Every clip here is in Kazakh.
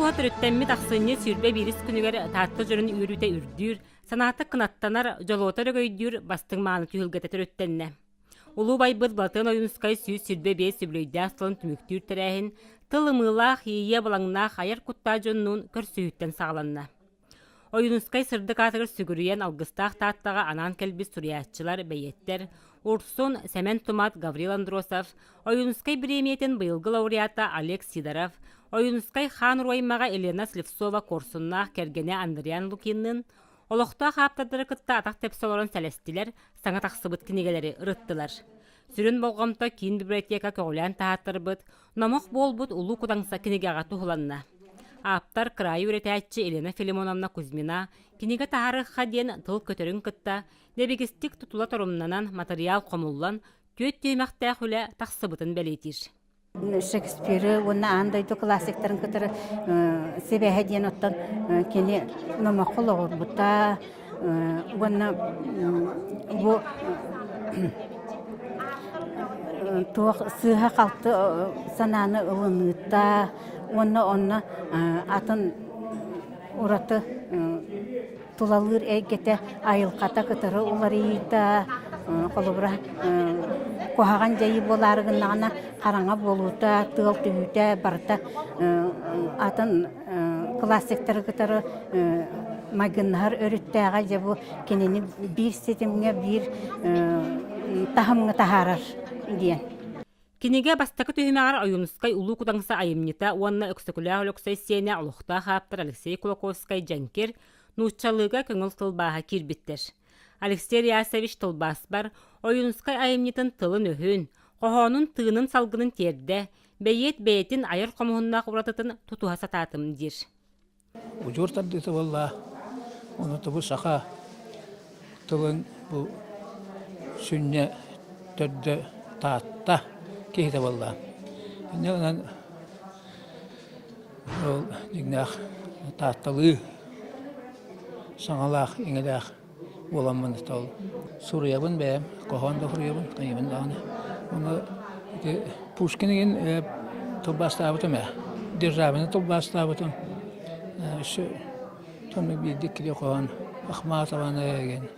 туһа төрөттәмми тахсыынне сүрбе бирис күнүгер таатта жөрүн үрүтэ үрдүүр, санааты кынаттанар жолоотор өгөйдүүр бастың мааны түһүлгэтэ төрөттэнне. Улуу байбыт батын ойунускай сүүс сүрбе бие сүблөйдэ астылын түмүктүүр тәрәһин, тылымылаах, ийе балаңнаах аяр куттаа жоннуун көрсүүттен сагаланна. Ойунускай сырдык атыгыр сүгүрүйен алгыстаах тааттага анан келбис суриятчылар, бейеттер, Урсун, Семен Тумат, Гаврил Андросов, Ойунускай премиятен быйылгы лауреата Олег Сидоров, Ойунускай хан руаймага Елена Сливцова корсуннаах кергене Андриан Лукиннын, олохтаа хаптадыры кытта атак тепсолорон сәлестилер, саңа тахсыбыт кинигелери ырыттылар. Сүрін болғамта кийин библиотека көголян тааттырбыт, номох болбут улуу кудаңса кинигега тухуланна. Аптар крайы үретәтчі Елена Филимоновна Кузьмина, киниге тахарыхха ден тыл көтөрүн кытта, дебегистик тутула торумнанан материал комуллан, көт түймәктәк үле тахсыбытын бәлейтир. Шекспиры, онна андайды классиктерін кытыры себеге ден оттан кені номақыл оғыр бұта, онна бұ туақ сыға қалты сананы ұлыныта, онна атын ұраты тулалыр әйгеті айылқата кытыры оларыйта, қолыбыра қоғаған жайы боларығынағына қараңа болуыта, тығыл түйіте барыта атын классиктері кытыры магыннар өріттәға жабу кенені бір сетімге бір тахымыңы тахарар дейін. Киниге бастакы түйімағар Ойунускай улуу кудаңса айымнита, уанна өксөкүлää олоксай сене олохта хаптар Алексей Кулаковскай жанкер нууччалыга көңіл тылбаға кирбиттер. Алексей Рясович тылбас бар, Ойунускай айымнитын тылын өһүн, қоғонун тыынын салгынын терде, бейет-бейетин айыр комуһуннаах уратытын тутуха сатаатым дир. Ужур тардыты болла, оны тұбы сақа тылын бұл сүнне төрді таатта кейті болла. Енді онан ол дегнақ таатталы саңалақ, еңелақ боламын тол. Суриябын бәйім, қоғанда құриябын, қайымын дағаны. Оны Пушкинген тұлбастабытым, державыны тұлбастабытым. Сонны білдік келе қоған Ахматованы еген.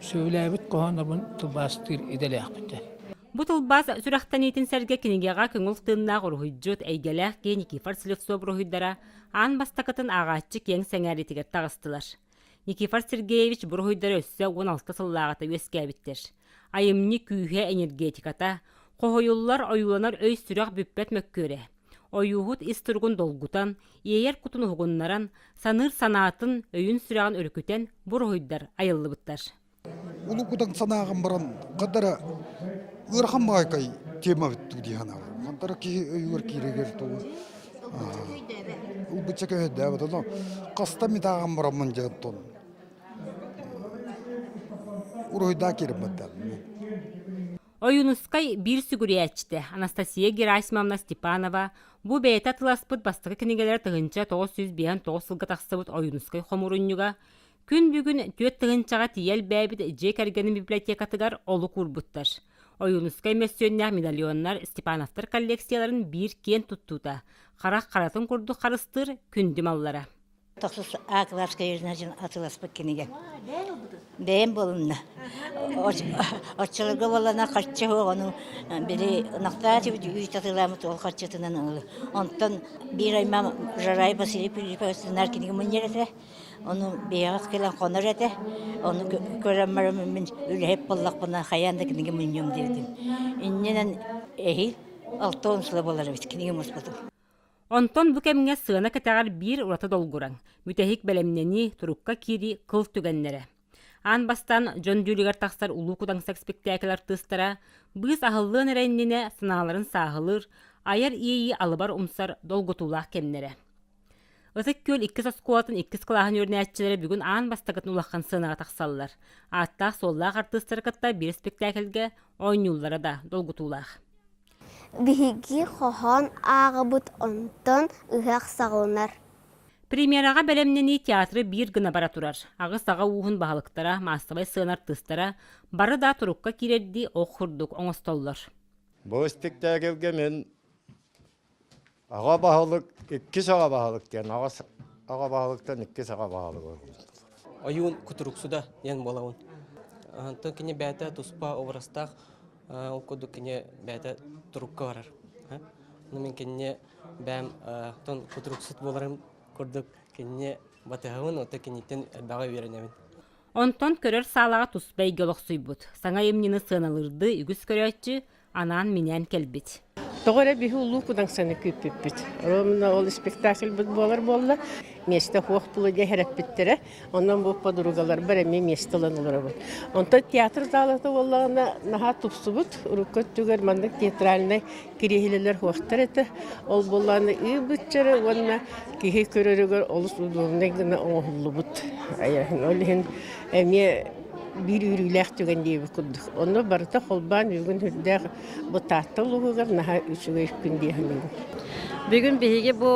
Сөйләбіт қоған бұн тұлбастыр еделі ақпытты. Бу тылбас сүрақтан етін сәрге кенегеға көңіл тыыннаақ ұрғыджут әйгеләқ ке Никифор Сливцов ұрғыдара ан бастақытын ағатчы кен сәңәретігер тағыстылар. Никифор Сергеевич бұрғыдары өссі 16 сыллағыта өскәбіттер. Айымны күйе энергетиката, қоғойылар ойуланар өй сүрақ бүппет мөккөре. Ойуғыт истұрғын долгутан, ейер кутын ұғыннаран, саныр санатын өйін сүрағын өркүтен бұрғыдар айылы бұттар. Улу кутан санағын баран қадара ұрхан байқай тема бітту дейхана. Қандара ки өйір керегер тұғы. Ол бұтчак өйді әбіді. Қаста метағын баран мұн жаттон. Ұройда керім бұттар. Ойунускай бир сүгүриячте Анастасия Герасимовна Степанова бу бейта тыласпыт бастығы кенегелер тығынча 909 сылға тақсыбыт Ойунускай хомуруннюга күн бүгін төт тығынчаға тиел бәбіт же кәргені библиотекатыгар олу курбуттар. Ойунускай мәсөннәк медальоннар Степановтар коллекцияларын бир кен туттута. Қарақ қаратын курду қарыстыр күндім аллара. Тоқсыз А-класска ерінажын атыласпыт кенеге. Бәйім болымна. Отчылығы болана қартчы оғының бірі нақтаты үй татыламыт ол қартчытынан ұлы. Онтан бір аймам жарай Василий Пилиповичтің кенеге мұнер әті. Оны бейғақ келен қоныр әті. Оны көрем марымын мен үләйіп боллақ бұна қаянда кенеге мұнем дедім. Инненен әйіл 6 сылы болар өт кенеге мұспатым. Онтон бу кемге сыына катагар бир урата долгуран. Мүтәхик бәлемнени турукка кири кыл түгеннере. Ан бастан Жон Дюлигар тақсар улуу кудаңсак спектакльлар тыстара, быз ахыллын эреннине сыналарын сағылыр, аяр ии алыбар умсар долгутулах кемнере. Ысык көл 2 соскуатын 2 кылахан өрнәтчилери бүгүн ан бастакытын улахкан сыынага тақсаллар. Аттақ соллах артыстары кытта бир спектакльге ойнуллары да долгутулах. Биһиги хохон ағыбыт онтон ыһақ сағылынар. Премьераға бәлемнені театры бир гына бара турар. Ағыз аға уғын бағылықтара, маастабай сыынар тыстара, бары да турукка кирерди оқ хұрдық оңыстоллар. Бұл спектакльге мен Ağa bahalık, iki sağa bahalık diyen. Ağa bahalıktan iki sağa bahalık olur. Oyun kuturuksuda yan bolawun. Антон кине бәті туспа обрастақ, ол көді кине бәті тұрукка барар. Мен кине бәм тон кутуруксут боларым көрдік кине батығын, ота кинеттен бағы веренемін. Онтон көрөр салаға туспай гелок суйбут. Саңа емнені сыналырды, үгіс көрөтчі, анан менен келбит. Тоғыра бихи улу кудан саны көппіппіт. Ромна ол спектакль бұд болар болды. Месті хоқ тұлы де хәрәп біттірі. Ондан бұл подругалар бір әме местілін олар бұд. Онта театр залаты олағына наға тұпсы бұд. Үріккөт түгер мандық театральный керехілелер хоқтар еті. Ол болағына үй бұтчары, онына кеге көрерігер олыс ұдуымнан гына оңғылы бұд. Олығын әме bir ürülək tügəndəyə büküldük. Onu barıta xolban bugün hüddəq bu tahtıl uğuqar naha üçüge gündəyə həməyim. Bugün bihigi bu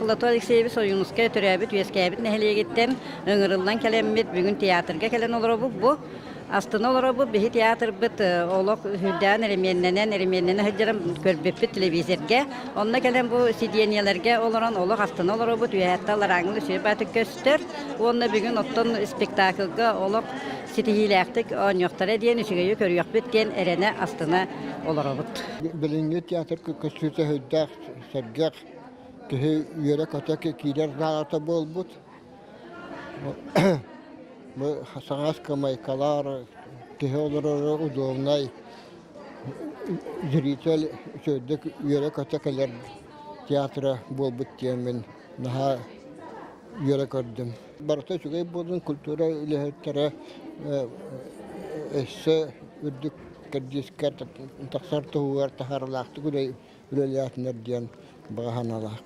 Plato Alekseyeviç Oyunuskaya törəbit, üyeskəbit nəhəliyə gittim. Öngürüldən kələmmit, bugün teatrga kələn olur bu. Astına olur bu, bihi teatr bit, olaq hüddəən erimennenen hıcırım körbepit televizorga. Onunla kələn bu sidiyeniyalarga oluran olaq astına olur bu, tüyəttalar ağını söhbəti göstər. Onunla bugün ottan spektaklga olaq sitihiləxtik, on yoxtara diyen üçügeyi körüyək bitken erene astına olur bu. Bilingi teatr köstürte hüddəq, sərgəq, kihi yörək atak kiler zalata bol but. Bu sanatska maykalar, kihi olur udumnay, zritel söydük yörək atakalar teatra bol but diyen ben naha yörək ördüm. Barıta çögey bolun kultura ilahətlərə esse ürdük kərdiskər taksar tuğuar taharlaxtı güdey üleliyatınlar diyen bağanalar.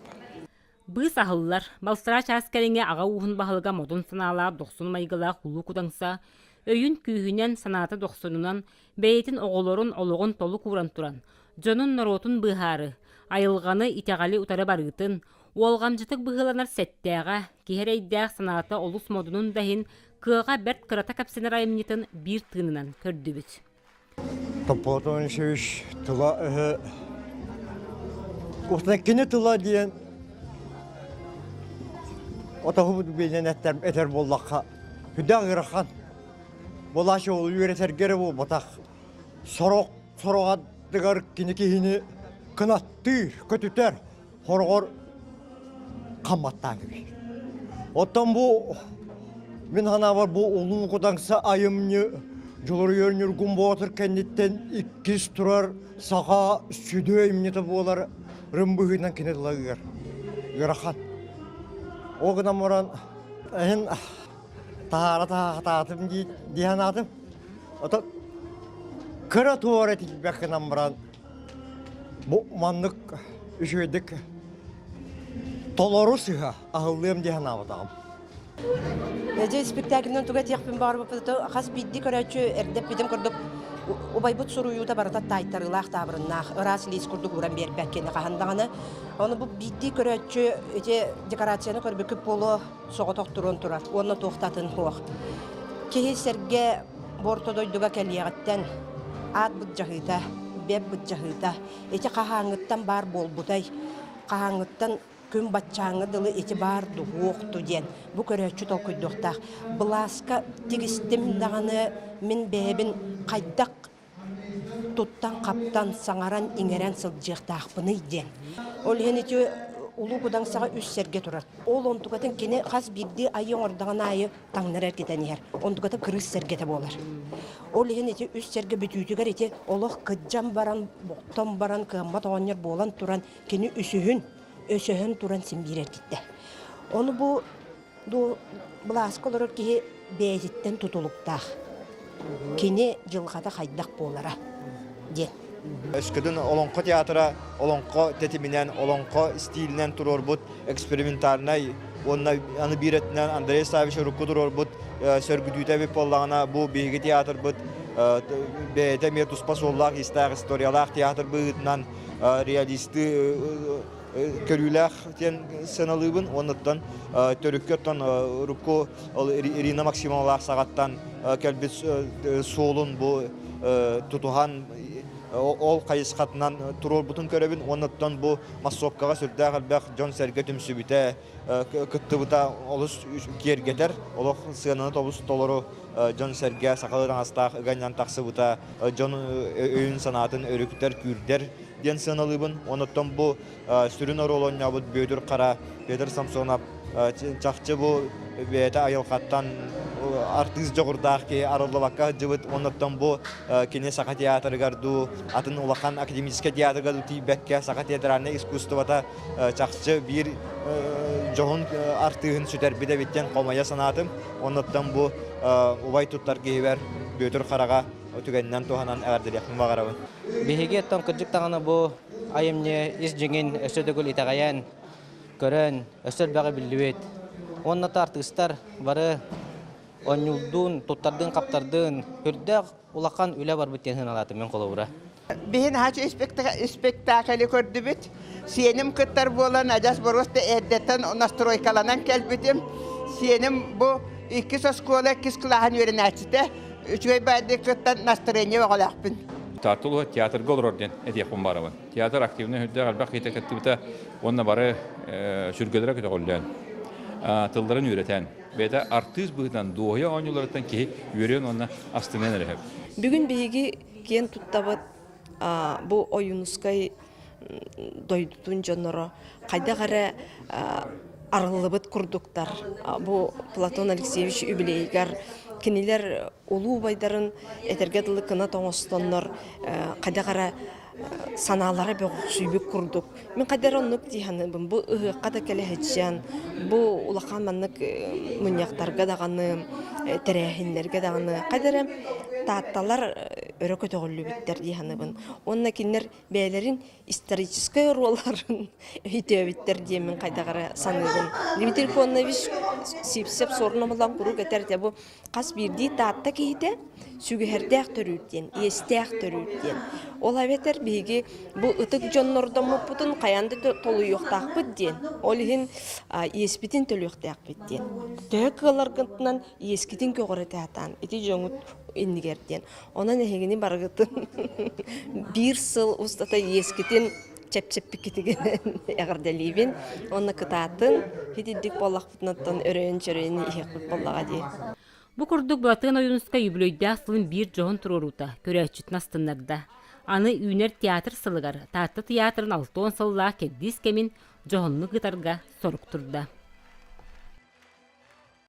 Быз ахыллар, Балстырач аскеринге аға уғын бағылға модун саналар 90 майгыла хулу кудаңса, өйін күйінен санаты 90-нан бәйтін оғылорын олығын толы куран туран, жонун норотун бұхары, айылғаны итеғали утары барытын, уолғамжытык бұғыланар сәттәға, кехерейдәқ санаты олус модунун дәхін кыға бәрт кырата кәпсенер айымнетін бір тынынан көрді бүт. Топотон шеш тұла үхі, ұқтанкені тұла дейін, Otağımı bilinen eter bollakka. Hüdden gırıkan. Bolaşı olu yüreter geri bu batak. Soroğa dıgar kinekihini kınattır, kötüter. Horgor kammattan gibi. Otan bu min hana var bu olun kudansa ayımını jolur yörünür gumbo otur kenditten ikiz turar sağa südü emniyeti bolar rımbıhından kinetla gırıkan. O günden oran en tahatım diyen adım. O da kıra tuvaretik bekinen oran bu manlık üşüydük tolorus ya ahıllıyım diyen adım. Ece spektaklinden tugat yakpın bağırıp kas biddi körəçü erdep bidim kurduk. Ubaybut soruyu da barata taytarılaq tabrınaq. Irasilis kurduk uğran berip bəkkeni qahandağını. Onu bu biddi körəçü dekorasiyonu körbüküp bolu soğu toqturun turar. Onu toqtatın hoq. Kehi serge borto doyduga kəliyəğitten ad bıcahıda, beb bıcahıda. Ece qahangıttan bar bol buday. Qahangıttan Gün batçağını dılı eti bardı, oğdu diyen. Bu körəçü tolkuydukta. Blaska tigistim dağını min bebin qaydak tuttan kaptan sangaran ingeren sılcıqtaq bunu diyen. Ol heneti ulu kudan sağa üç serge turar. Ol ontukatın kene khas bildi ayı ordağın ayı tanırar giden yer. Ontukatın kırız sergete bolar. Ol heneti üç serge bütütüger eti oluq kıccan baran, boktan baran, kıyambat oğanyer bolan turan kene üsühün. Öşöhün turan simbirer gitti. Onu bu blask olarak ki beyzitten tutuluktaq. Kini jılğada qaydak bolara. Den. Eskiden olonqo teatra, olonqo tetiminen, olonqo stilinden turur bud, eksperimentarnay, onna anı biretinden Andrei Saviç Rukku turur bud, sörgüdüte bir pollağına bu bilgi teatr bud, beyde mertuspas ollaq, istaq, istoriyalaq teatr budundan realisti körüylək diyen sanalıbın, ondan törükköttan Rukku Irina Maksimovlaq sağattan kelbet solun bu tutuhan ол кайыскатынан турор бутун көрөбүн, оннотон бу массовкага сүрдө калбак Жон Серге түмсүбүтэ кыттыбыта олус кергетер, олох сыянаны тобус толору Жон Серге сакалыран астак ыганнан таксыбыта Жон өйүн санатын өрүктер күрдер ден сыналыбын. Оннотон бу сүрүн оролоннабыт бөдүр кара Петр Самсонов чакчы бу бете айылкаттан артист жогурдаак ки арылыбакка жыбыт. Оннотон бу кине сака театргарду атын улахан академический театргарду тийбекке сака театральное искусствота чакчы бир жоғын артығын сүтер биде биттен қолмая санатым. Оннотон бу убай туттар кейбер бөтір қараға өтігеннен туғанан әғардырияқын бағарабын. Беге тон кырдык тағаны бу айымне ис жеңін өсөдөгүл итағаян көрөн өсөр бағы білдует. Онната артыстар бары онюлдун, туттардын, каптардын хүрдәк улақан үлі бар бүттен алаты мен қолы бұра. Бейін хачы спектакли көрді біт. Сенім күттар болан ажас борғысты әддеттен настройкаланан кәлбітім. Сенім бұл 2 соскола 2 қылағын өрін әтсіті. Үчгөй байды күттан настроение оғалақпын. Тартылы театр голорден әдияқпын барабын. Театр активны хүрді қалбақ кейті кәттібіті онына бары сүргедірі көті қолден. Тылдарын үйретен. Бәді артист бұғыдан дуғыя оңыларыттан кейі үйрен онына астымен әріп. Бүгін бейгі кен тұттабыт бұл ойынускай дойдутун жонноро кайда кара арылыбыт курдуктар. Бұл Платон Алексеевич Юбилейгар кинилер улуу байдарын этергедылы кына тоңостоннор кайда кара санаалары бөгөк сүйбүк курдук. Мен кайдар оннук диханыбын. Бу ыгыкка да келе хеджан, бу улахан маннык муньяктарга даганы, терехинлерге даганы кайдар таатталар өрөкө төгөллү биттер диханыбын. Онна кинер бээлерин исторический ролларын өйтөбүттер диемен кайдагара саныбын. Дмитрий Коннович сипсеп сорномулан куру кетерде бу кас бирди таатта кейде сүгүһэрдээх төрүүттен, иэстээх төрүүттен. Ол абетер биги бу ытык жоннордомуппутун каянды толуюктаакпыт диен. Ол ихин иэспитин төлүктаакпыт диен. Төк кыларгынтынан иэскитин көгөрөтаатан, ити жоңут иннигерден. Онан эхигини баргытын бир сыл устата иэскитин чеп-чеппикитиген эгерделибин. Онна кытаатын хитиддик боллакпытнаттан өрөөн-чөрөөнү ихекпит боллага ди. Бу курдук Платон Оюнуска юбилейдә сылын бир жоғын турурута, көрәчүт настыннарда. Аны үйнер театр сылыгар, татты театрын 6 сылла кеддис кемин жоғынны гытарга сорук турда.